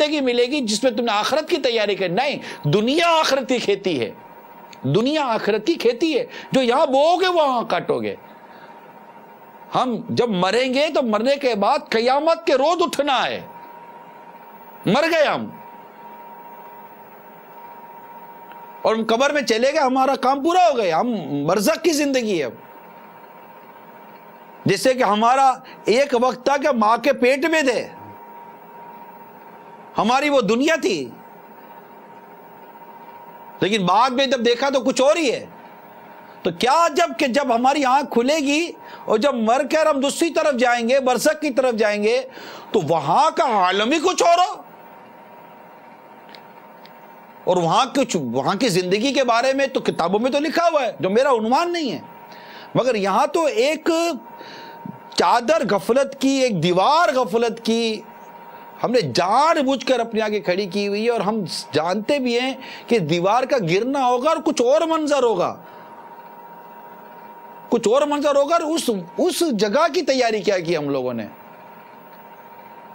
زندگی ملے گی جس میں تم نے آخرت کی تیاری کر. نہیں، دنیا آخرت کی کھیتی ہے. دنیا آخرت کی کھیتی ہے. جو یہاں بوؤ گے وہاں کاٹو گے. ہم جب مریں گے تو مرنے کے بعد قیامت کے روز اٹھنا ہے. مر گئے ہم اور ہم قبر میں چلے گئے، ہمارا کام پورا ہو گیا. ہم برزخ کی زندگی ہے. اب جیسے کہ ہمارا ایک وقت تھا کہ ماں کے پیٹ میں تھے، ہماری وہ دنیا تھی، لیکن بعد میں جب دیکھا تو کچھ اور ہی ہے. تو کیا کہ جب ہماری آنکھ کھلے گی اور جب مر کر ہم دوسری طرف جائیں گے، برزخ کی طرف جائیں گے، تو وہاں کا عالم ہی کچھ اور ہو. اور وہاں کی زندگی کے بارے میں تو کتابوں میں تو لکھا ہوا ہے، جو میرا عنوان نہیں ہے. مگر یہاں تو ایک چادر غفلت کی، ایک دیوار غفلت کی ہم نے جان بوجھ کر اپنے آگے کھڑی کی ہوئی ہے. اور ہم جانتے بھی ہیں کہ دیوار کا گرنا ہوگا اور کچھ اور منظر ہوگا، کچھ اور منظر ہوگا. اور اس جگہ کی تیاری کیا کی ہم لوگوں نے؟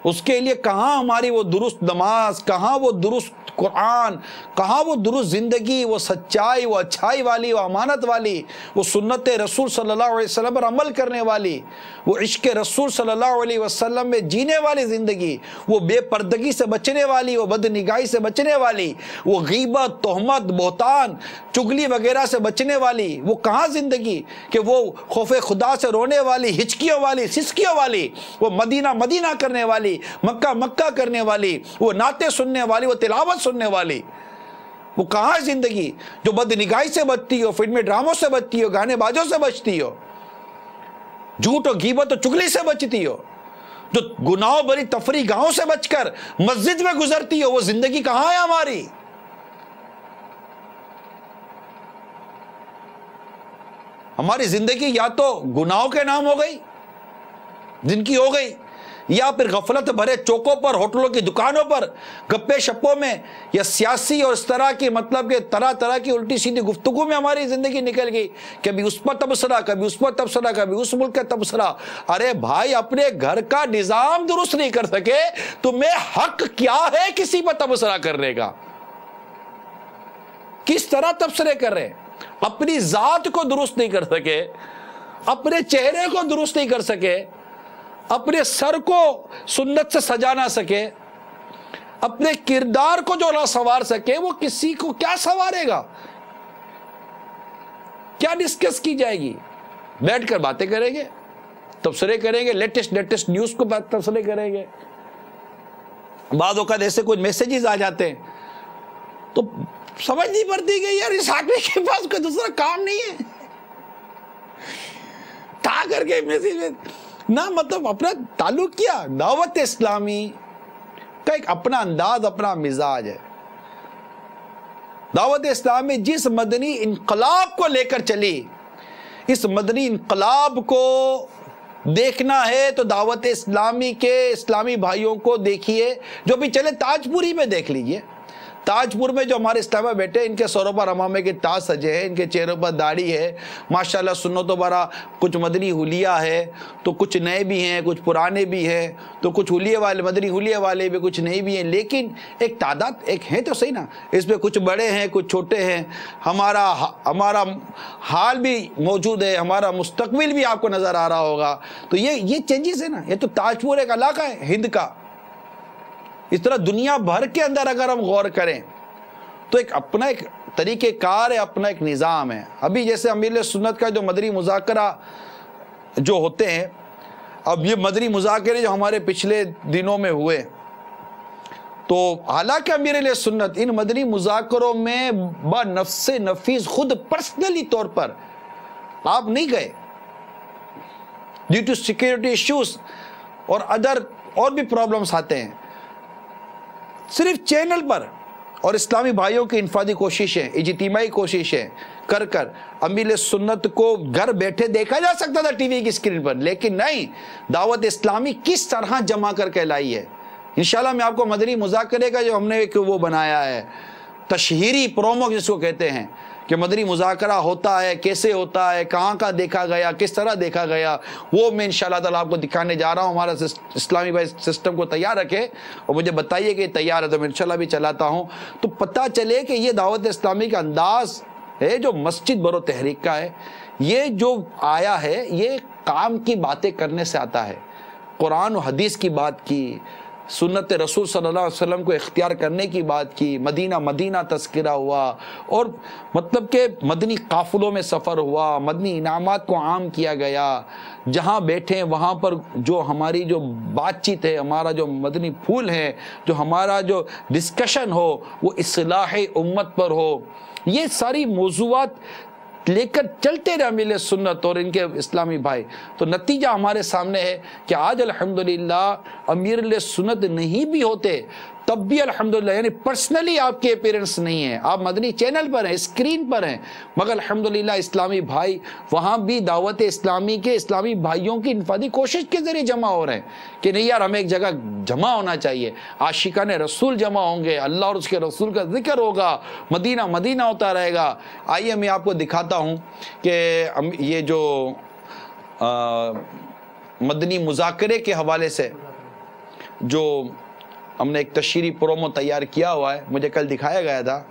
اس کے لیے کہاں ہماری وہ درست نماز، کہاں وہ درست قرآن، کہاں وہ درست زندگی، وہ سچائی، وہ اچھائی والی، وہ امانت والی، وہ سنت رسول صلی اللہ علیہ وسلم پر عمل کرنے والی، وہ عشق رسول صلی اللہ علیہ وسلم میں جینے والی زندگی، وہ بے پردگی سے بچنے والی، وہ بد نگاہی سے بچنے والی، وہ غیبت، تہمت، بہتان، چگلی وغیرہ سے بچنے والی، وہ کہاں زندگی کہ وہ خوف خدا سے رونے والی، ہچکیوں والی، سسکیوں والی، وہ مدینہ مدینہ کرنے والی، مکہ مکہ کرنے والی، وہ نعتیں سننے والی، وہ تلاوت سننے والی. وہ کہاں زندگی جو بد نگاہی سے بچتی ہو، فلمی ڈراموں سے بچتی ہو، گانے بازوں سے بچتی ہو، جھوٹ و غیبت و چگلی سے بچتی ہو، جو گناہوں بری تفریح گاہوں سے بچ کر مسجد میں گزرتی ہو. وہ زندگی کہاں ہے ہماری؟ ہماری زندگی یا تو گناہوں کے نام ہو گئی، جن کی ہو گئی، یا پھر غفلت بھرے چوکوں پر، ہوٹلوں کی دکانوں پر، گپے شپوں میں، یا سیاسی اور اس طرح کی مطلب کہ طرح طرح کی الٹی سیدھی گفتگو میں ہماری زندگی نکل گئی. کبھی اس پر تبصرہ، کبھی اس پر تبصرہ، کبھی اس ملک کا تبصرہ. ارے بھائی، اپنے گھر کا نظام درست نہیں کر سکے تمہیں حق کیا ہے کسی پر تبصرہ کرنے کا؟ کس طرح تبصرے کر رہے؟ اپنی ذات کو درست نہیں کر سکے، اپنے چہرے کو درست نہیں کر سکے، اپنے سر کو سنت سے سجا نہ سکے، اپنے کردار کو جو نہ سنوار سکے، وہ کسی کو کیا سنوارے گا؟ کیا ڈسکس کی جائے گی؟ بیٹھ کر باتیں کریں گے، تبصرے کریں گے، لیٹسٹ نیوز کو تبصرے کریں گے. بعض اوقات ایسے کوئی میسیجز آ جاتے ہیں تو سمجھ نہیں پڑتی کہ یار اس آدمی کے پاس کوئی دوسرا کام نہیں ہے، تا کر کے میسیج میں نہ مطلب اپنا تعلق کیا. دعوت اسلامی کا ایک اپنا انداز، اپنا مزاج ہے. دعوت اسلامی جس مدنی انقلاب کو لے کر چلی، اس مدنی انقلاب کو دیکھنا ہے تو دعوت اسلامی کے اسلامی بھائیوں کو دیکھیے. جو بھی چلے تاج پوری میں دیکھ لیجئے. تاج پور میں جو ہمارے اسلامیہ بیٹھے، ان کے سروں پر امامے کے تاج سجے ہیں، ان کے چہروں پر داڑھی ہے، ماشاءاللہ سنتوں برا کچھ مدنی حلیہ ہے، تو کچھ نئے بھی ہیں، کچھ پرانے بھی ہیں، تو کچھ حلیے والے، مدنی حلیے والے بھی، کچھ نئے بھی ہیں. لیکن ایک تعداد ایک ہے تو صحیح نا، اس میں کچھ بڑے ہیں، کچھ چھوٹے ہیں. ہمارا حال بھی موجود ہے، ہمارا مستقبل بھی آپ کو نظر آ رہا ہوگا. تو یہ چینجز ہے نا. یہ تو تاج پور ایک علاقہ ہے ہند کا. اس طرح دنیا بھر کے اندر اگر ہم غور کریں تو اپنا ایک طریقہ کار ہے، اپنا ایک نظام ہے. ابھی جیسے امیر سنت کا جو مدنی مذاکرہ جو ہوتے ہیں، اب یہ مدنی مذاکرے جو ہمارے پچھلے دنوں میں ہوئے، تو حالانکہ امیر سنت ان مدنی مذاکروں میں بنفس نفیس خود پرسنلی طور پر آپ نہیں گئے، ڈیو ٹو سیکیورٹی ایشوز اور بھی پرابلمس آتے ہیں. صرف چینل پر اور اسلامی بھائیوں کی انفرادی کوششیں، اجتماعی کوششیں کر امیر سنت کو گھر بیٹھے دیکھا جا سکتا تھا ٹی وی کی اسکرین پر. لیکن نہیں، دعوت اسلامی کس طرح جمع کر کے لائی ہے. انشاءاللہ میں آپ کو مدنی مذاکرے کا جو ہم نے ایک وہ بنایا ہے، تشہیری پرومو جس کو کہتے ہیں، کہ مدنی مذاکرہ ہوتا ہے، کیسے ہوتا ہے، کہاں کا دیکھا گیا، کس طرح دیکھا گیا، وہ میں انشاءاللہ تعالیٰ آپ کو دکھانے جا رہا ہوں۔ ہمارا اسلامی بھائی سسٹم کو تیار رکھے اور مجھے بتائیے کہ تیار ہے تو میں انشاءاللہ بھی چلاتا ہوں، تو پتہ چلے کہ یہ دعوت اسلامی کا انداز ہے جو مسجد برو تحریک کا ہے۔ یہ جو آیا ہے یہ کام کی باتیں کرنے سے آتا ہے، قرآن و حدیث کی بات کی، سنت رسول صلی اللہ علیہ وسلم کو اختیار کرنے کی بات کی، مدینہ تذکرہ ہوا، اور مطلب کہ مدنی قافلوں میں سفر ہوا، مدنی انعامات کو عام کیا گیا، جہاں بیٹھیں وہاں پر جو ہماری جو بات چیت ہے، ہمارا جو مدنی پھول ہے، جو ہمارا جو ڈسکشن ہو وہ اصلاح امت پر ہو، یہ ساری موضوعات لے کر چلتے رہے امیر سنت اور ان کے اسلامی بھائی۔ تو نتیجہ ہمارے سامنے ہے کہ آج الحمدللہ امیر سنت نہیں بھی ہوتے تب بھی الحمدللہ، یعنی پرسنلی آپ کے اپیرنس نہیں ہیں، آپ مدنی چینل پر ہیں، اسکرین پر ہیں، مگر الحمدللہ اسلامی بھائی وہاں بھی دعوت اسلامی کے اسلامی بھائیوں کی انفرادی کوشش کے ذریعے جمع ہو رہے ہیں کہ نہیں یار ہمیں ایک جگہ جمع ہونا چاہیے، عاشقان رسول جمع ہوں گے، اللہ اور اس کے رسول کا ذکر ہوگا، مدینہ ہوتا رہے گا۔ آئیے میں آپ کو دکھاتا ہوں کہ یہ جو مدنی مذاکرے کے حوالے سے جو ہم نے ایک تشہیری پرومو تیار کیا ہوا ہے، مجھے کل دکھایا گیا تھا،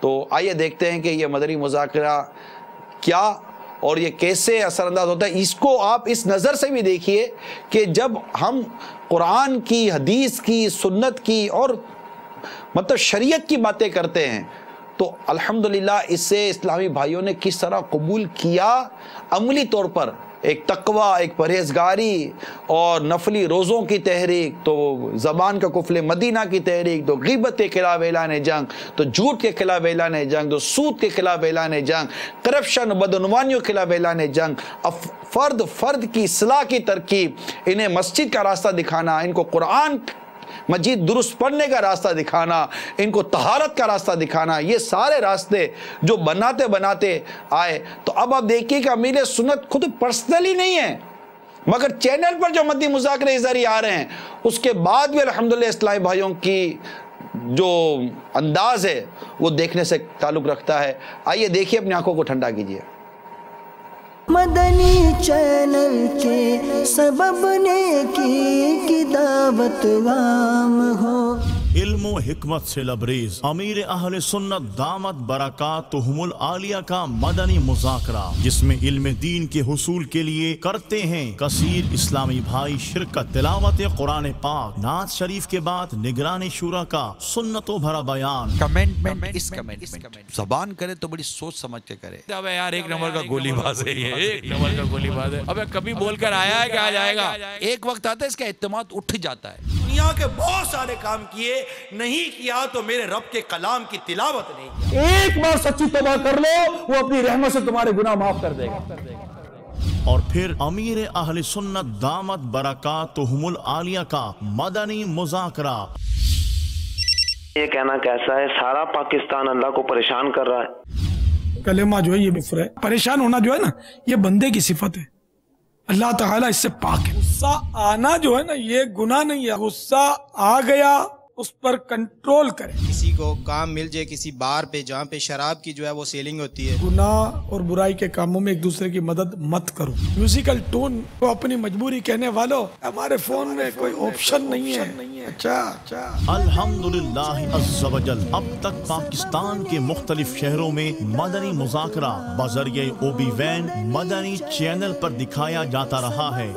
تو آئیے دیکھتے ہیں کہ یہ مدنی مذاکرہ کیا اور یہ کیسے اثر انداز ہوتا ہے۔ اس کو آپ اس نظر سے بھی دیکھیے کہ جب ہم قرآن کی، حدیث کی، سنت کی اور مطلب شریعت کی باتیں کرتے ہیں تو الحمدللہ اس سے اسلامی بھائیوں نے کس طرح قبول کیا، عملی طور پر ایک تقوی، ایک پرہیزگاری اور نفلی روزوں کی تحریک، تو زبان کا قفل مدینہ کی تحریک، تو غیبت کے خلاف اعلان جنگ، تو جھوٹ کے خلاف اعلان جنگ، تو سود کے خلاف اعلان جنگ، کرپشن، بدعنوانیوں کے خلاف اعلان جنگ، فرد کی اصلاح کی ترکیب، انہیں مسجد کا راستہ دکھانا، ان کو قرآن مجید درست پڑھنے کا راستہ دکھانا، ان کو طہارت کا راستہ دکھانا، یہ سارے راستے جو بناتے آئے۔ تو اب آپ دیکھیے کہ امیر سنت خود پرسنلی نہیں ہے، مگر چینل پر جو مدنی مذاکرے ذریعے آ رہے ہیں اس کے بعد بھی الحمدللہ اسلامی بھائیوں کی جو انداز ہے وہ دیکھنے سے تعلق رکھتا ہے۔ آئیے دیکھیے، اپنی آنکھوں کو ٹھنڈا کیجیے۔ مدنی چینل کے سبب نیکی کی دعوت عام ہو، علم و حکمت سے لبریز امیر اہل سنت دامت برکاتہم العالیہ کا مدنی مذاکرہ، جس میں علم دین کے حصول کے لیے کرتے ہیں کثیر اسلامی بھائی شرکت، تلاوت قرآن پاک، نعت شریف کے بعد نگران شورا کا سنتوں بھرا بیان، کمنٹمنٹ زبان کرے تو بڑی سوچ سمجھ کے کرے۔ اب یار ایک نمبر کا گولی باز ہے، یہ ایک نمبر کا گولی باز ہے۔ اب کبھی بول کر آیا ہے کہ آ جائے گا، ایک وقت آتا ہے اس کا اعتماد اٹھ جاتا ہے۔ دنیا کے بہت سارے کام کیے، نہیں کیا تو میرے رب کے کلام کی تلاوت نہیں کیا۔ ایک بار سچی توبہ کر لو، وہ اپنی رحمت سے تمہارے گناہ معاف کر دے گا۔ اور پھر امیر اہل سنت دامت برکاتہم العالیہ کا مدنی مذاکرہ۔ یہ کہنا کیسا ہے، سارا پاکستان اللہ کو پریشان کر رہا ہے۔ کلمہ جو ہے یہ کفر ہے، پریشان ہونا جو ہے نا یہ بندے کی صفت ہے، اللہ تعالیٰ اس سے پاک ہے۔ غصہ آنا جو ہے نا یہ گناہ نہیں ہے، غصہ آ گیا اس پر کنٹرول کریں۔ کسی کو کام مل جائے کسی بار پہ جہاں پہ شراب کی جو ہے وہ سیلنگ ہوتی ہے، گناہ اور برائی کے کاموں میں ایک دوسرے کی مدد مت کرو۔ میوزیکل ٹون کو اپنی مجبوری کہنے والوں، ہمارے فون میں کوئی آپشن نہیں ہے۔ اچھا الحمدللہ عز و جل اب تک پاکستان کے مختلف شہروں میں مدنی مذاکرہ بذریعہ اوبی وین مدنی چینل پر دکھایا جاتا رہا ہے۔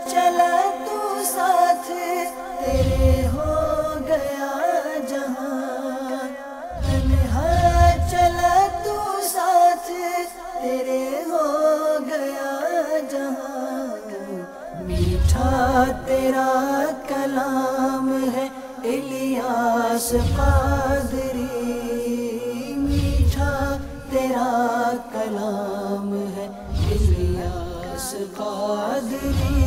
چلا تو ساتھ تیرے ہو گیا جہاں، تنہا چلا تو ساتھ تیرے ہو گیا جہاں، میٹھا تیرا کلام ہے الیاس قادری، میٹھا تیرا کلام ہے الیاس قادری،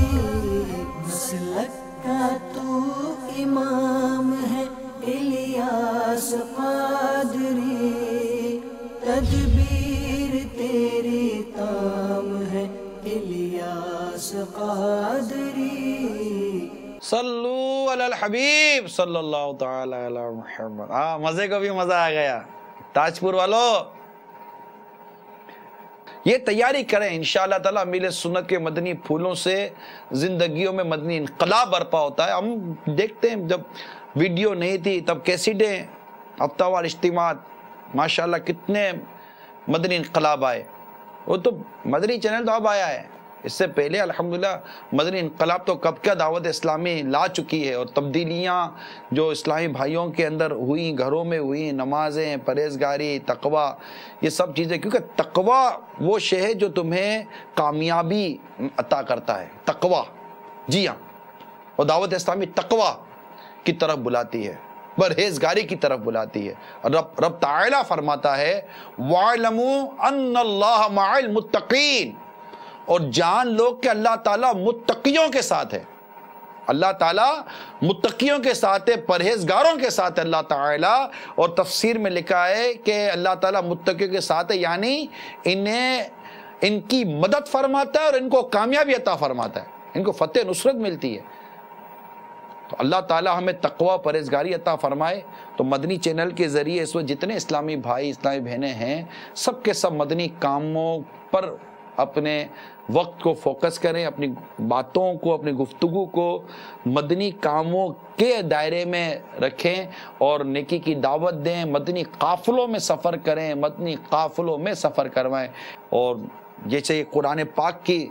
مسلک کا تو امام ہے الیاس قادری، تدبیر تیری تام ہے الیاس قادری۔ صلو علی الحبیب صلی اللہ تعالی علی محمد. مزے کو بھی مزہ آ گیا. تاج پور والوں یہ تیاری کریں انشاءاللہ تعالیٰ. امیل سنت کے مدنی پھولوں سے زندگیوں میں مدنی انقلاب برپا ہوتا ہے. ہم دیکھتے ہیں جب ویڈیو نہیں تھی تب کیسیٹیں ہفتہ وار اجتماعات ماشاءاللہ کتنے مدنی انقلاب آئے. وہ تو مدنی چینل تو اب آیا ہے. اس سے پہلے الحمدللہ مدنی انقلاب تو کب کیا دعوت اسلامی لا چکی ہے. اور تبدیلیاں جو اسلامی بھائیوں کے اندر ہوئیں, گھروں میں ہوئیں, نمازیں, پرہیزگاری, تقوی, یہ سب چیزیں. کیونکہ تقوی وہ شے ہے جو تمہیں کامیابی عطا کرتا ہے. تقوی, جی ہاں, اور دعوت اسلامی تقوی کی طرف بلاتی ہے, پرہیزگاری کی طرف بلاتی ہے. رب تعالی فرماتا ہے وَاعْلَمُوا أَنَّ اللَّهَ مَعَ الْمُتَّقِينَ, اور جان لو کہ اللہ تعالیٰ متقیوں کے ساتھ ہے. اللہ تعالیٰ متقیوں کے ساتھ ہے, پرہیزگاروں کے ساتھ ہے اللہ تعالیٰ. اور تفسیر میں لکھا ہے کہ اللہ تعالیٰ متقیوں کے ساتھ ہے, یعنی ان کی مدد فرماتا ہے اور ان کو کامیابی عطا فرماتا ہے, ان کو فتح نصرت ملتی ہے. تو اللہ تعالیٰ ہمیں تقوی پرہیزگاری عطا فرمائے. تو مدنی چینل کے ذریعے اس وقت جتنے اسلامی بھائی اسلامی بہنیں ہیں سب کے سب مدنی کاموں پر اپنے وقت کو فوکس کریں, اپنی باتوں کو, اپنی گفتگو کو مدنی کاموں کے دائرے میں رکھیں اور نیکی کی دعوت دیں. مدنی قافلوں میں سفر کریں, مدنی قافلوں میں سفر کروائیں. اور جیسے قرآن پاک کی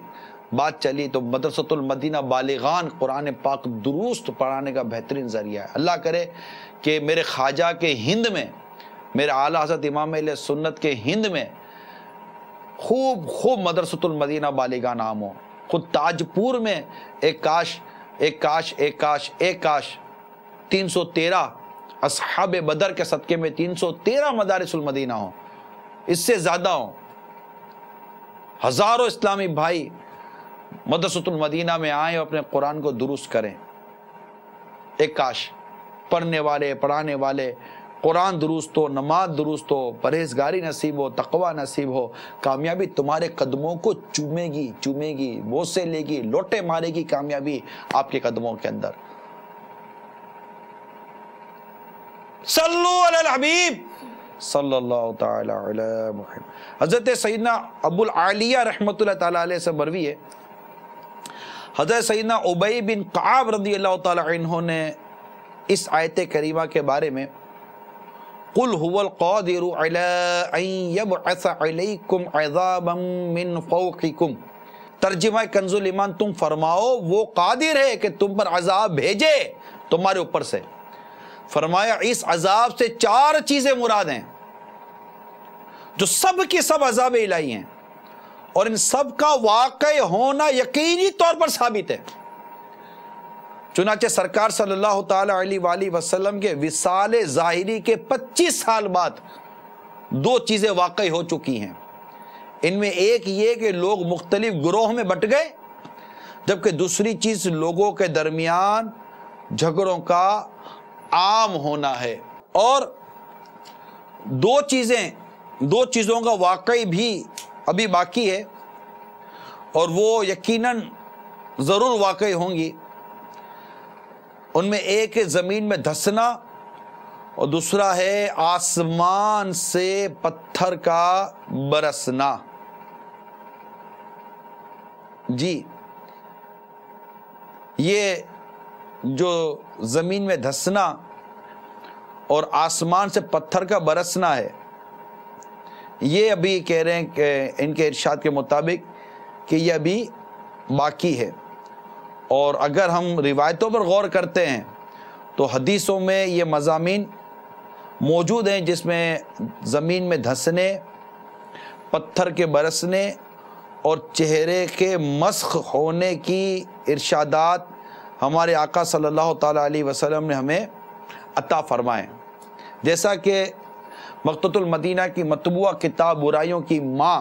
بات چلی تو مدرسۃ المدینہ بالغان قرآن پاک درست پڑھانے کا بہترین ذریعہ ہے. اللہ کرے کہ میرے خواجہ کے ہند میں, میرے اعلیٰ حضرت امام اہل سنت کے ہند میں خوب مدرسۃ المدینہ بالغان عام ہو. خود تاجپور میں ایک کاش 313 اصحاب بدر کے صدقے میں 313 مدارس المدینہ ہوں, اس سے زیادہ ہوں. ہزاروں اسلامی بھائی مدرسۃ المدینہ میں آئیں اور اپنے قرآن کو درست کریں. ایک کاش پڑھنے والے, پڑھانے والے, قرآن درست ہو, نماز درست ہو, پرہیزگاری نصیب ہو, تقوی نصیب ہو. کامیابی تمہارے قدموں کو چومے گی, بوسے لے گی, لوٹے مارے گی کامیابی آپ کے قدموں کے اندر. صلو علی الحبیب صلی اللہ تعالی علی محمد. حضرت سیدنا ابو العالیہ رحمۃ اللہ تعالی علیہ سے مروی ہے, حضرت سیدنا ابی بن کعب رضی اللہ تعالی عنہ نے اس آیت کریمہ کے بارے میں قُلْ هُوَ الْقَادِرُ عَلَىٰ أَن يَبْعَثَ عَلَيْكُمْ عَذَابًا مِّن فَوْقِكُمْ. ترجمہ کنز الایمان, تم فرماؤ وہ قادر ہے کہ تم پر عذاب بھیجے تمہارے اوپر سے. فرمایا اس عذاب سے 4 چیزیں مراد ہیں جو سب کی سب عذاب الہی ہیں, اور ان سب کا واقع ہونا یقینی طور پر ثابت ہے. چنانچہ سرکار صلی اللہ تعالی علیہ وآلہ وسلم کے وصال ظاہری کے 25 سال بعد 2 چیزیں واقع ہو چکی ہیں. ان میں ایک یہ کہ لوگ مختلف گروہ میں بٹ گئے, جبکہ دوسری چیز لوگوں کے درمیان جھگڑوں کا عام ہونا ہے. اور 2 چیزوں کا واقع بھی ابھی باقی ہے اور وہ یقیناً ضرور واقع ہوں گی. ان میں ایک ہے زمین میں دھسنا اور دوسرا ہے آسمان سے پتھر کا برسنا. جی یہ جو زمین میں دھسنا اور آسمان سے پتھر کا برسنا ہے, یہ ابھی کہہ رہے ہیں کہ ان کے ارشاد کے مطابق کہ یہ ابھی باقی ہے. اور اگر ہم روایتوں پر غور کرتے ہیں تو حدیثوں میں یہ مضامین موجود ہیں جس میں زمین میں دھسنے, پتھر کے برسنے اور چہرے کے مسخ ہونے کی ارشادات ہمارے آقا صلی اللہ تعالیٰ علیہ وسلم نے ہمیں عطا فرمائے. جیسا کہ مقتۃ المدینہ کی مطبوعہ کتاب برائیوں کی ماں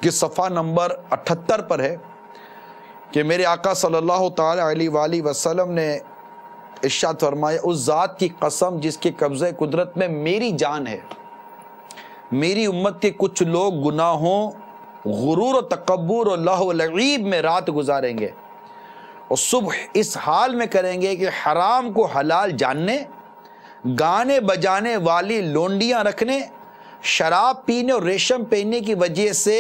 کے صفحہ نمبر 78 پر ہے کہ میرے آقا صلی اللہ تعالیٰ علیہ وآلہ وسلم نے ارشاد فرمایا, اس ذات کی قسم جس کے قبضہ قدرت میں میری جان ہے, میری امت کے کچھ لوگ گناہوں, غرور و تکبر اور لہو و لعیب میں رات گزاریں گے اور صبح اس حال میں کریں گے کہ حرام کو حلال جاننے، گانے بجانے والی لونڈیاں رکھنے، شراب پینے اور ریشم پہننے کی وجہ سے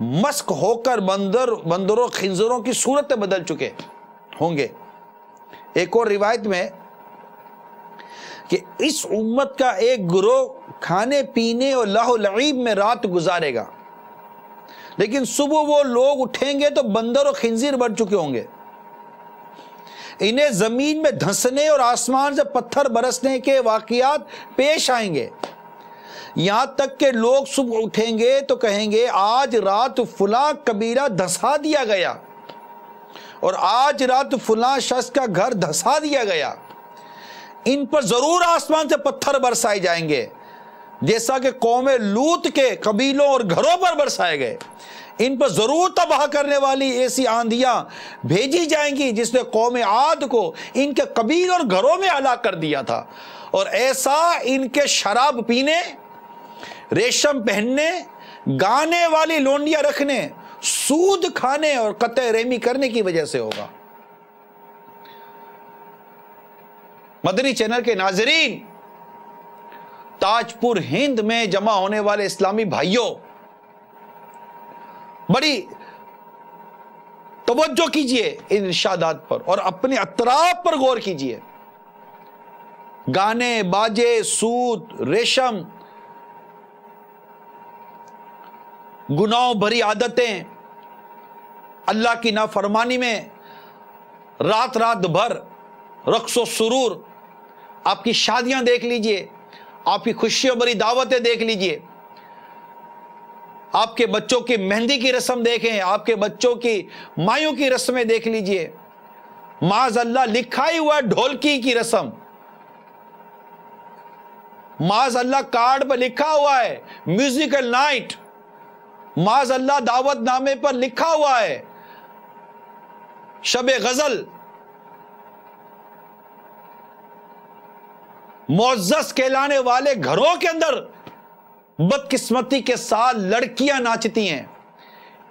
مسک ہو کر بندروں خنزروں کی صورتیں بدل چکے ہوں گے۔ ایک اور روایت میں کہ اس امت کا ایک گروہ کھانے پینے اور لہو و لعیب میں رات گزارے گا، لیکن صبح وہ لوگ اٹھیں گے تو بندر اور خنزیر بڑھ چکے ہوں گے۔ انہیں زمین میں دھنسنے اور آسمان سے پتھر برسنے کے واقعات پیش آئیں گے، یہاں تک کہ لوگ صبح اٹھیں گے تو کہیں گے آج رات فلاں قبیلہ دھسا دیا گیا، اور آج رات فلاں شخص کا گھر دھسا دیا گیا۔ ان پر ضرور آسمان سے پتھر برسائے جائیں گے، جیسا کہ قوم لوط کے قبیلوں اور گھروں پر برسائے گئے۔ ان پر ضرور تباہ کرنے والی ایسی آندھیاں بھیجی جائیں گی جس نے قوم عاد کو ان کے قبیل اور گھروں میں ہلاک کر دیا تھا، اور ایسا ان کے شراب پینے، ریشم پہننے، گانے والی لونڈیاں رکھنے، سود کھانے اور قطع رحمی کرنے کی وجہ سے ہوگا۔ مدنی چینل کے ناظرین، تاج پور ہند میں جمع ہونے والے اسلامی بھائیوں، بڑی توجہ کیجئے ان ارشادات پر اور اپنے اطراف پر غور کیجئے۔ گانے باجے، سود، ریشم، گناہوں بھری عادتیں، اللہ کی نافرمانی میں رات رات بھر رقص و سرور، آپ کی شادیاں دیکھ لیجئے، آپ کی خوشیوں بھری دعوتیں دیکھ لیجئے، آپ کے بچوں کی مہندی کی رسم دیکھیں، آپ کے بچوں کی مایوں کی رسمیں دیکھ لیجئے، معاذ اللہ لکھا ہی ہوا ڈھولکی کی رسم، معاذ اللہ کارڈ پر لکھا ہوا ہے میوزیکل نائٹ، معاذ اللہ دعوت نامے پر لکھا ہوا ہے شب غزل۔ معزز کہلانے والے گھروں کے اندر بدقسمتی کے ساتھ لڑکیاں ناچتی ہیں،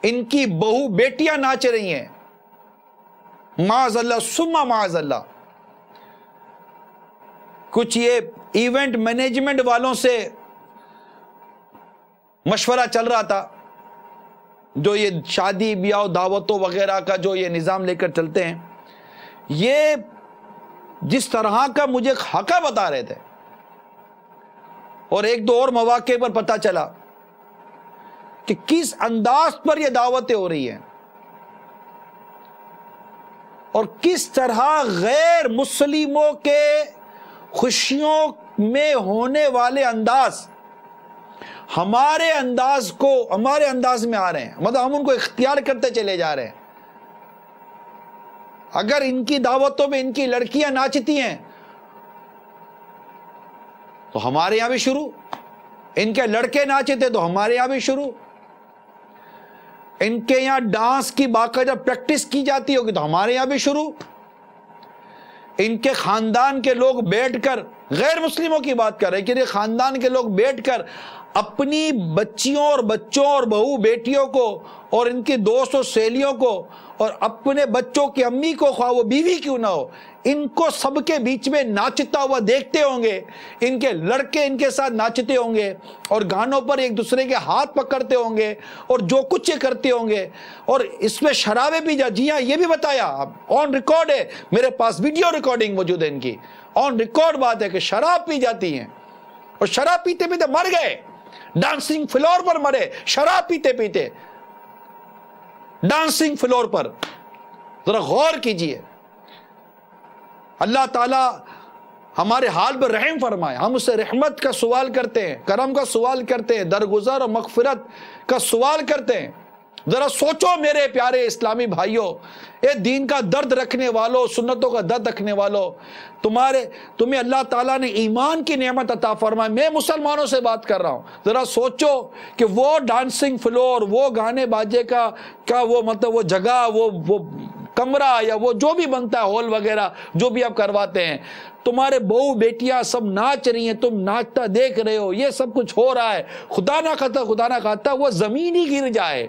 ان کی بہو بیٹیاں ناچ رہی ہیں، معاذ اللہ ثم معاذ اللہ۔ کچھ یہ ایونٹ مینجمنٹ والوں سے مشورہ چل رہا تھا، جو یہ شادی بیاہ دعوتوں وغیرہ کا جو یہ نظام لے کر چلتے ہیں، یہ جس طرح کا مجھے خاکہ بتا رہے تھے، اور ایک دو اور مواقع پر پتہ چلا کہ کس انداز پر یہ دعوتیں ہو رہی ہیں، اور کس طرح غیر مسلموں کے خوشیوں میں ہونے والے انداز ہمارے انداز میں آ رہے ہیں، مطلب ہم ان کو اختیار کرتے چلے جا رہے ہیں۔ اگر ان کی دعوتوں میں ان کی لڑکیاں ناچتی ہیں تو ہمارے یہاں بھی شروع، ان کے لڑکے ناچتے تو ہمارے یہاں بھی شروع، ان کے یہاں ڈانس کی باقاعدہ پریکٹس کی جاتی ہوگی تو ہمارے یہاں بھی شروع، ان کے خاندان کے لوگ بیٹھ کر، غیر مسلموں کی بات کر رہے ہیں کہ خاندان کے لوگ بیٹھ کر اپنی بچیوں اور بچوں اور بہو بیٹیوں کو اور ان کے دوست اور سہیلیوں کو اور اپنے بچوں کی امی کو، خواہ وہ بیوی کیوں نہ ہو، ان کو سب کے بیچ میں ناچتا ہوا دیکھتے ہوں گے، ان کے لڑکے ان کے ساتھ ناچتے ہوں گے اور گانوں پر ایک دوسرے کے ہاتھ پکڑتے ہوں گے اور جو کچھ یہ کرتے ہوں گے، اور اس میں شرابیں بھی جی ہاں یہ بھی بتایا، آن ریکارڈ ہے، میرے پاس ویڈیو ریکارڈنگ موجود ہے ان کی، آن ریکارڈ بات ہے کہ شراب پی جاتی ہیں، اور شراب پیتے پیتے مر گئے، ڈانسنگ فلور پر مرے، شراب پیتے پیتے ڈانسنگ فلور پر۔ ذرا غور کیجئے، اللہ تعالی ہمارے حال پر رحم فرمائے، ہم اس سے رحمت کا سوال کرتے ہیں، کرم کا سوال کرتے ہیں، درگزر اور مغفرت کا سوال کرتے ہیں۔ ذرا سوچو میرے پیارے اسلامی بھائیوں، اے دین کا درد رکھنے والوں، سنتوں کا درد رکھنے والوں، تمہیں اللہ تعالیٰ نے ایمان کی نعمت عطا فرمائے، میں مسلمانوں سے بات کر رہا ہوں، ذرا سوچو کہ وہ ڈانسنگ فلور، وہ گانے باجے کا وہ مطلب وہ جگہ، وہ کمرہ یا وہ جو بھی بنتا ہے ہال وغیرہ جو بھی آپ کرواتے ہیں، تمہارے بہو بیٹیاں سب ناچ رہی ہیں، تم ناچتا دیکھ رہے ہو، یہ سب کچھ ہو رہا ہے، خدا نہ خواستہ وہ زمین ہی گر جائے،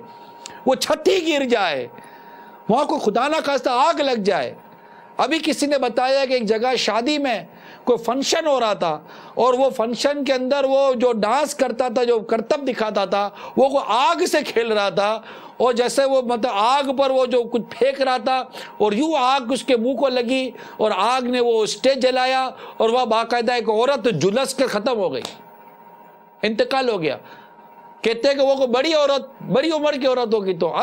وہ چھت ہی گر جائے، وہاں کو خدا نہ خواستہ آگ لگ جائے. ابھی کسی نے بتایا کہ ایک جگہ شادی میں کوئی فنکشن ہو رہا تھا اور وہ فنکشن کے اندر وہ جو ڈانس کرتا تھا, جو کرتب دکھاتا تھا, وہ کوئی آگ سے کھیل رہا تھا, اور جیسے وہ مطلب آگ پر وہ جو کچھ پھینک رہا تھا اور یوں آگ اس کے منہ کو لگی اور آگ نے وہ اسٹیج جلایا اور وہ باقاعدہ ایک عورت جلس کر ختم ہو گئی, انتقال ہو گیا. کہتے ہیں کہ وہ کوئی بڑی عورت, بڑی عمر کی عورت ہوگی. تو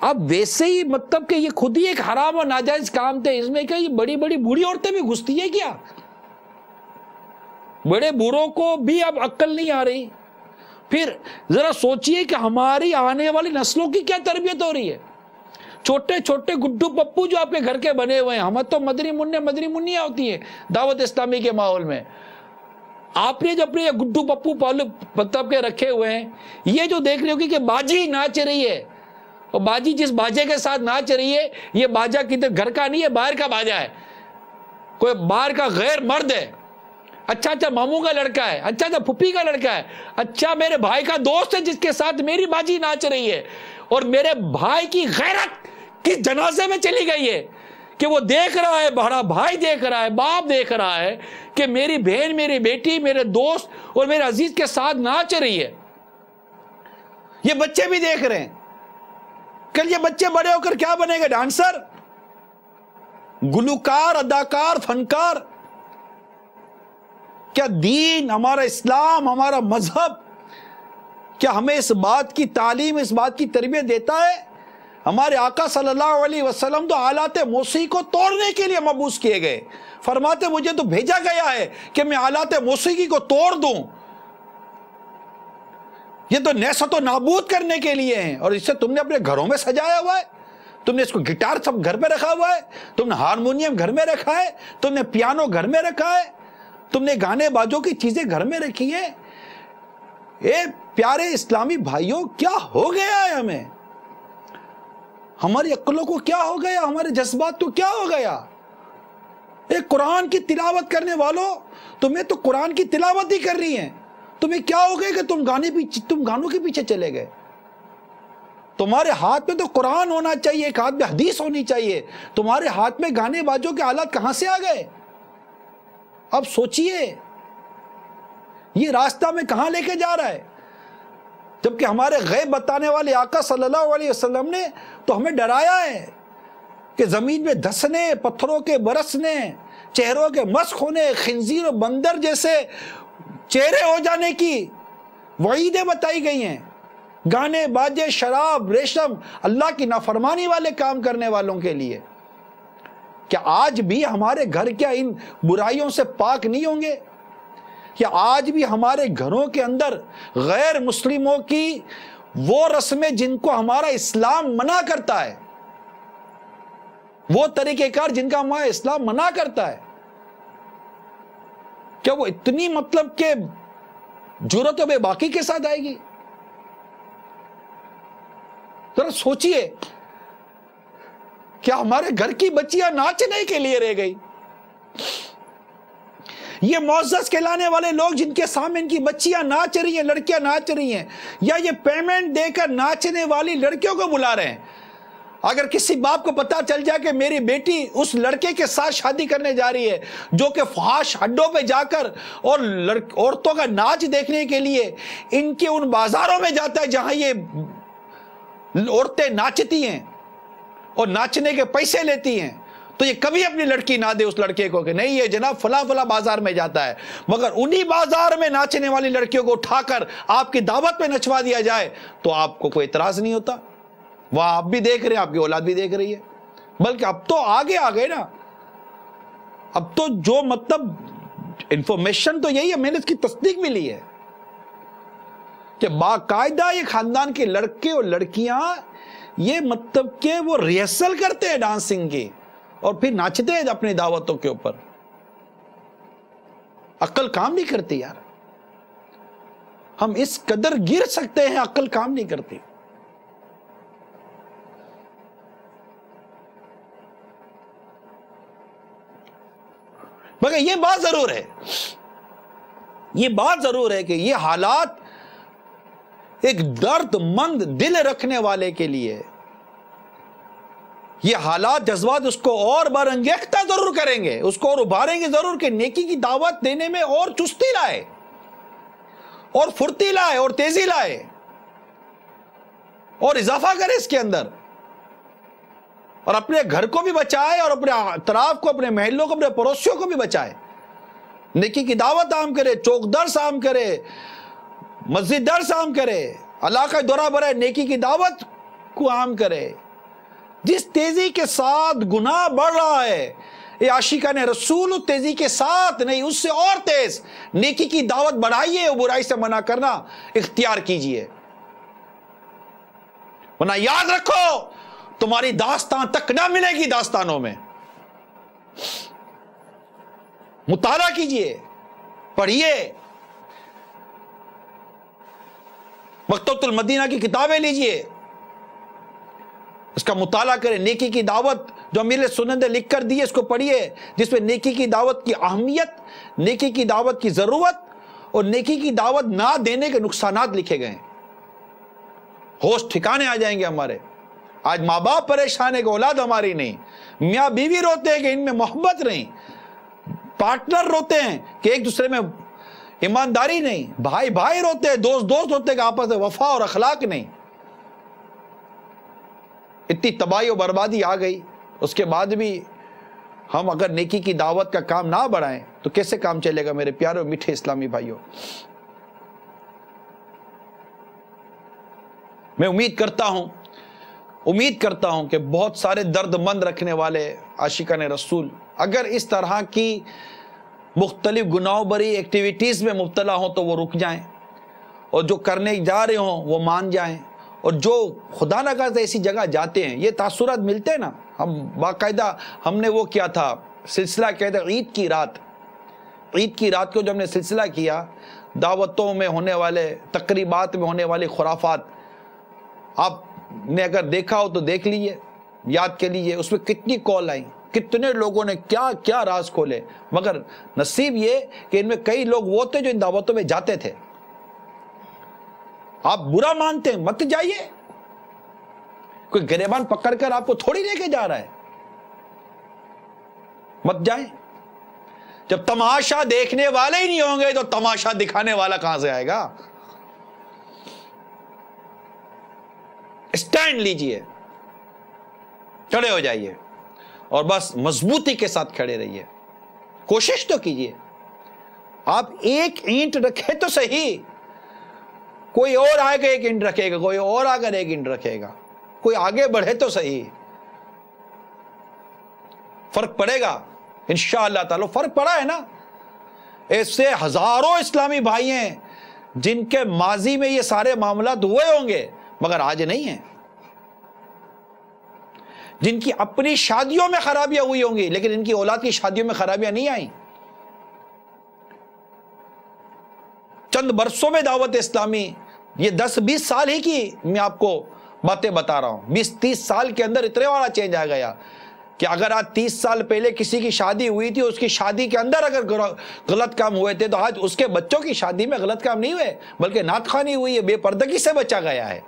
اب ویسے ہی مطلب کہ یہ خود ہی ایک حرام اور ناجائز کام تھے. اس میں کیا یہ بڑی بڑی بوڑھی عورتیں بھی گھستی ہیں کیا؟ بڑے بوڑھوں کو بھی اب عقل نہیں آ رہی. پھر ذرا سوچئے کہ ہماری آنے والی نسلوں کی کیا تربیت ہو رہی ہے. چھوٹے چھوٹے گڈو پپو جو آپ کے گھر کے بنے ہوئے ہیں, ہمیں تو مدری منیاں ہوتی ہیں دعوت اسلامی کے ماحول میں. آپ نے جو اپنے یہ گڈو پپو مطلب کے رکھے ہوئے ہیں, یہ جو دیکھ رہے ہوگی کہ باجی ناچ رہی ہے, اور باجی جس باجے کے ساتھ ناچ رہی ہے یہ باجا کدھر گھر کا نہیں ہے, باہر کا باجا ہے, کوئی باہر کا غیر مرد ہے. اچھا ماموں کا لڑکا ہے, اچھا پھپھی کا لڑکا ہے, اچھا میرے بھائی کا دوست ہے جس کے ساتھ میری باجی ناچ رہی ہے, اور میرے بھائی کی غیرت کس جنازے میں چلی گئی ہے کہ وہ دیکھ رہا ہے, بڑا بھائی دیکھ رہا ہے, باپ دیکھ رہا ہے کہ میری بہن, میری بیٹی, میرے دوست اور میرے عزیز کے ساتھ ناچ رہی ہے. یہ بچے بھی دیکھ رہے ہیں. کل یہ بچے بڑے ہو کر کیا بنے گے؟ ڈانسر, گلوکار, اداکار, فنکار. کیا دین, ہمارا اسلام, ہمارا مذہب کیا ہمیں اس بات کی تعلیم, اس بات کی تربیت دیتا ہے؟ ہمارے آقا صلی اللہ علیہ وسلم تو آلات موسیقی کو توڑنے کے لیے مبعوث کیے گئے. فرماتے مجھے تو بھیجا گیا ہے کہ میں آلات موسیقی کو توڑ دوں. یہ تو نیست و نابود کرنے کے لیے ہیں, اور اسے تم نے اپنے گھروں میں سجایا ہوا ہے. تم نے اس کو گٹار سب گھر پہ رکھا ہوا ہے, تم نے ہارمونیم گھر میں رکھا ہے, تم نے پیانو گھر میں رکھا ہے, تم نے گانے بازوں کی چیزیں گھر میں رکھی ہیں. اے پیارے اسلامی بھائیوں, کیا ہو گیا ہے ہمیں؟ ہماری عقلوں کو کیا ہو گیا؟ ہمارے جذبات کو کیا ہو گیا؟ ایک قرآن کی تلاوت کرنے والوں, تمہیں تو قرآن کی تلاوت ہی کر رہی ہیں, تمہیں کیا ہو گیا کہ تم گانوں کے پیچھے چلے گئے؟ تمہارے ہاتھ میں تو قرآن ہونا چاہیے, ایک ہاتھ میں حدیث ہونی چاہیے. تمہارے ہاتھ میں گانے بازوں کے آلات کہاں سے آ گئے؟ اب سوچئے یہ راستہ میں کہاں لے کے جا رہا ہے؟ جبکہ ہمارے غیب بتانے والے آقا صلی اللہ علیہ وسلم نے تو ہمیں ڈرایا ہے کہ زمین میں دھسنے, پتھروں کے برسنے, چہروں کے مسخ ہونے, خنزیر و بندر جیسے چہرے ہو جانے کی وعیدیں بتائی گئی ہیں. گانے باجے, شراب, ریشم, اللہ کی نافرمانی والے کام کرنے والوں کے لیے. کیا آج بھی ہمارے گھر کیا ان برائیوں سے پاک نہیں ہوں گے؟ کیا آج بھی ہمارے گھروں کے اندر غیر مسلموں کی وہ رسمیں جن کو ہمارا اسلام منع کرتا ہے, وہ طریقہ کار جن کا ہمارا اسلام منع کرتا ہے, کیا وہ اتنی مطلب کہ جرات و بے باکی کے ساتھ آئے گی؟ ذرا سوچئے, کیا ہمارے گھر کی بچیاں ناچنے کے لیے رہ گئی؟ یہ معزز کہلانے والے لوگ جن کے سامنے ان کی بچیاں ناچ رہی ہیں, لڑکیاں ناچ رہی ہیں, یا یہ پیمنٹ دے کر ناچنے والی لڑکیوں کو بلا رہے ہیں. اگر کسی باپ کو پتا چل جائے کہ میری بیٹی اس لڑکے کے ساتھ شادی کرنے جا رہی ہے جو کہ فحش اڈوں پہ جا کر اور عورتوں کا ناچ دیکھنے کے لیے ان کے ان بازاروں میں جاتا ہے جہاں یہ عورتیں ناچتی ہیں اور ناچنے کے پیسے لیتی ہیں, تو یہ کبھی اپنی لڑکی نہ دے اس لڑکے کو کہ نہیں یہ جناب فلاں فلاں بازار میں جاتا ہے. مگر انہی بازار میں ناچنے والی لڑکیوں کو اٹھا کر آپ کی دعوت میں نچوا دیا جائے تو آپ کو کوئی اعتراض نہیں ہوتا. وہاں آپ بھی دیکھ رہے ہیں, آپ کی اولاد بھی دیکھ رہی ہے. بلکہ اب تو آگے آ گئے نا, اب تو جو مطلب انفارمیشن تو یہی ہے, میں نے اس کی تصدیق بھی لی ہے کہ باقاعدہ یہ خاندان کے لڑکے اور لڑکیاں یہ مطلب کہ وہ ریہرسل کرتے ہیں ڈانسنگ کی اور پھر ناچتے ہیں اپنی دعوتوں کے اوپر. عقل کام نہیں کرتی یار, ہم اس قدر گر سکتے ہیں, عقل کام نہیں کرتی. مگر یہ بات ضرور ہے, یہ بات ضرور ہے کہ یہ حالات ایک درد مند دل رکھنے والے کے لیے یہ حالات جذبات اس کو اور برانگیختہ ضرور کریں گے، اس کو اور ابھاریں گے ضرور کہ نیکی کی دعوت دینے میں اور چستی لائے اور پھرتی لائے اور تیزی لائے اور اضافہ کرے اس کے اندر، اور اپنے گھر کو بھی بچائے اور اپنے اطراف کو، اپنے محلوں کو، اپنے پڑوسیوں کو بھی بچائے۔ نیکی کی دعوت عام کرے، چوک درس عام کرے، مسجد درس عام کرے، علاقہ دورہ برائے نیکی کی دعوت کو عام کرے۔ جس تیزی کے ساتھ گناہ بڑھ رہا ہے، یہ عاشقان رسول تیزی کے ساتھ نہیں، اس سے اور تیز نیکی کی دعوت بڑھائیے اور برائی سے منع کرنا اختیار کیجئے، ورنہ یاد رکھو تمہاری داستان تک نہ ملے گی داستانوں میں۔ مطالعہ کیجئے، پڑھیے، مکتبۃ المدینہ کی کتابیں لیجئے، اس کا مطالعہ کریں۔ نیکی کی دعوت جو امیر سنت نے لکھ کر دی ہے اس کو پڑھیے، جس میں نیکی کی دعوت کی اہمیت، نیکی کی دعوت کی ضرورت اور نیکی کی دعوت نہ دینے کے نقصانات لکھے گئے ہیں۔ ہوش ٹھکانے آ جائیں گے ہمارے۔ آج ماں باپ پریشان ہے کہ اولاد ہماری نہیں، میاں بیوی روتے ہیں کہ ان میں محبت نہیں، پارٹنر روتے ہیں کہ ایک دوسرے میں ایمانداری نہیں، بھائی بھائی روتے ہیں، دوست دوست ہوتے ہیں کہ آپس میں وفا اور اخلاق نہیں۔ اتنی تباہی و بربادی آ گئی، اس کے بعد بھی ہم اگر نیکی کی دعوت کا کام نہ بڑھائیں تو کیسے کام چلے گا میرے پیارے میٹھے اسلامی بھائیوں؟ میں امید کرتا ہوں کہ بہت سارے درد مند رکھنے والے عاشقان رسول اگر اس طرح کی مختلف گناہوں بری ایکٹیویٹیز میں مبتلا ہوں تو وہ رک جائیں، اور جو کرنے جا رہے ہوں وہ مان جائیں، اور جو خدا نہ کرے ایسی جگہ جاتے ہیں، یہ تاثرات ملتے ہیں نا۔ ہم باقاعدہ ہم نے وہ کیا تھا سلسلہ، کہتے ہیں عید کی رات کو جو ہم نے سلسلہ کیا، دعوتوں میں ہونے والے، تقریبات میں ہونے والی خرافات، آپ نے اگر دیکھا ہو تو دیکھ لیجئے، یاد کے لیجئے، اس میں کتنی کال آئیں، کتنے لوگوں نے کیا کیا راز کھولے۔ مگر نصیب یہ کہ ان میں کئی لوگ وہ تھے جو ان دعوتوں میں جاتے تھے۔ آپ برا مانتے ہیں مت جائیے، کوئی گریبان پکڑ کر آپ کو تھوڑی لے کے جا رہا ہے، مت جائیں۔ جب تماشا دیکھنے والے ہی نہیں ہوں گے تو تماشا دکھانے والا کہاں سے آئے گا؟ اسٹینڈ لیجئے، کھڑے ہو جائیے اور بس مضبوطی کے ساتھ کھڑے رہیے، کوشش تو کیجئے۔ آپ ایک اینٹ رکھے تو صحیح، کوئی اور آئے گا ایک اینٹ رکھے گا، کوئی اور آ کر ایک اینٹ رکھے گا، کوئی آگے بڑھے تو صحیح، فرق پڑے گا انشاءاللہ تعالی۔ فرق پڑا ہے نا، ایسے ہزاروں اسلامی بھائی ہیں جن کے ماضی میں یہ سارے معاملات ہوئے ہوں گے مگر آج نہیں ہیں، جن کی اپنی شادیوں میں خرابیاں ہوئی ہوں گی لیکن ان کی اولاد کی شادیوں میں خرابیاں نہیں آئیں۔ چند برسوں میں دعوت اسلامی، یہ 10-20 سال ہی کی میں آپ کو باتیں بتا رہا ہوں، 20-30 سال کے اندر اتنے والا چینج آ گیا کہ اگر آج 30 سال پہلے کسی کی شادی ہوئی تھی، اس کی شادی کے اندر اگر غلط کام ہوئے تھے تو آج اس کے بچوں کی شادی میں غلط کام نہیں ہوئے بلکہ نعت خوانی ہوئی ہے، بے پردگی سے بچا گیا ہے،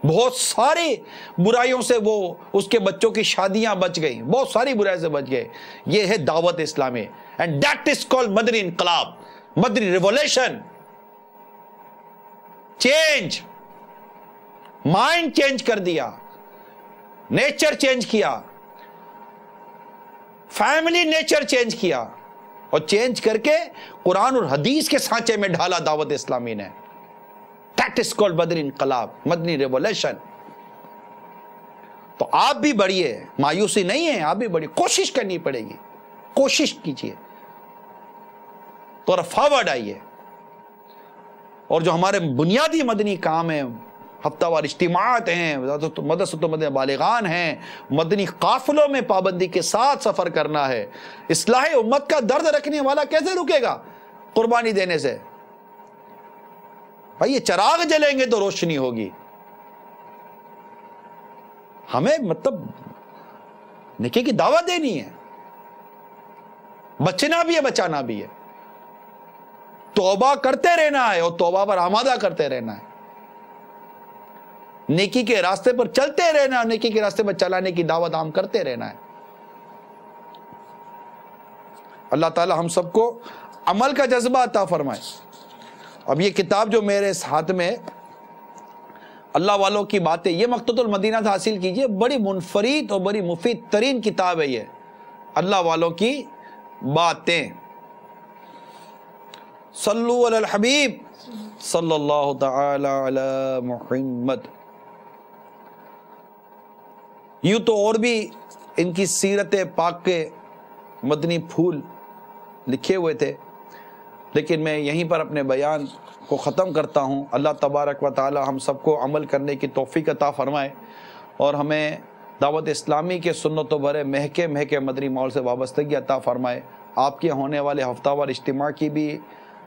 بہت ساری برائیوں سے وہ اس کے بچوں کی شادیاں بچ گئیں، بہت ساری برائیوں سے بچ گئے۔ یہ ہے دعوت اسلامی، اینڈ دیٹ از کالڈ مدنی انقلاب، مدنی ریولیوشن۔ چینج، مائنڈ چینج کر دیا، نیچر چینج کیا، فیملی نیچر چینج کیا، اور چینج کر کے قرآن اور حدیث کے سانچے میں ڈھالا دعوت اسلامی نے۔ That is called مدنی انقلاب، مدنی ریولیوشن۔ تو آپ بھی بڑھیے، مایوسی نہیں ہے، آپ بھی بڑھیے، کوشش کرنی پڑے گی، کوشش کیجئے، تو فارورڈ آئیے۔ اور جو ہمارے بنیادی مدنی کام ہیں، ہفتہ وار اجتماعات ہیں، مدرسۃ مدنی بالغان ہیں، مدنی قافلوں میں پابندی کے ساتھ سفر کرنا ہے۔ اصلاح امت کا درد رکھنے والا کیسے رکے گا قربانی دینے سے؟ بھائی یہ چراغ جلیں گے تو روشنی ہوگی۔ ہمیں مطلب نیکی کی دعوت دینی ہے، بچنا بھی ہے بچانا بھی ہے، توبہ کرتے رہنا ہے اور توبہ پر آمادہ کرتے رہنا ہے۔ نیکی کے راستے پر چلتے رہنا، نیکی کے راستے پر چلانے کی دعوت عام کرتے رہنا ہے۔ اللہ تعالی ہم سب کو عمل کا جذبہ عطا فرمائے۔ اب یہ کتاب جو میرے اس ہاتھ میں اللہ والوں کی باتیں، یہ مقتۃ المدینہ سے حاصل کیجئے، بڑی منفرد اور بڑی مفید ترین کتاب ہے یہ، اللہ والوں کی باتیں۔ صلو علی الحبیب صلی اللہ تعالی علی محمد۔ یوں تو اور بھی ان کی سیرت پاک کے مدنی پھول لکھے ہوئے تھے، لیکن میں یہیں پر اپنے بیان کو ختم کرتا ہوں۔ اللہ تبارک و تعالی ہم سب کو عمل کرنے کی توفیق عطا فرمائے اور ہمیں دعوت اسلامی کے سنتوں بھرے مہکے مدنی ماحول سے وابستگی عطا فرمائے۔ آپ کے ہونے والے ہفتہ وار اجتماع کی بھی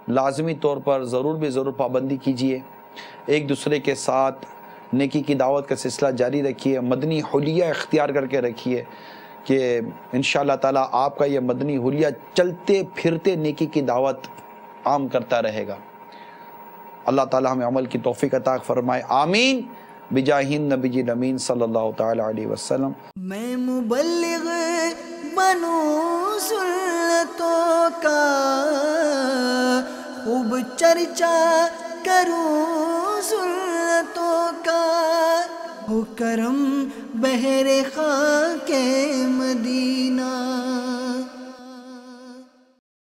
لازمی طور پر ضرور پابندی کیجیے، ایک دوسرے کے ساتھ نیکی کی دعوت کا سلسلہ جاری رکھیے، مدنی حلیہ اختیار کر کے رکھیے کہ انشاءاللہ تعالیٰ آپ کا یہ مدنی حلیہ چلتے پھرتے نیکی کی دعوت عام کرتا رہے گا۔ اللہ تعالیٰ ہمیں عمل کی توفیق عطا فرمائے، آمین بجاہ نبی امین صلی اللہ تعالی علیہ وسلم۔ میں مبلغ بنوں سنتوں کا، خوب چرچا کروں سنتوں کا، ہو کرم بہر خاک مدینہ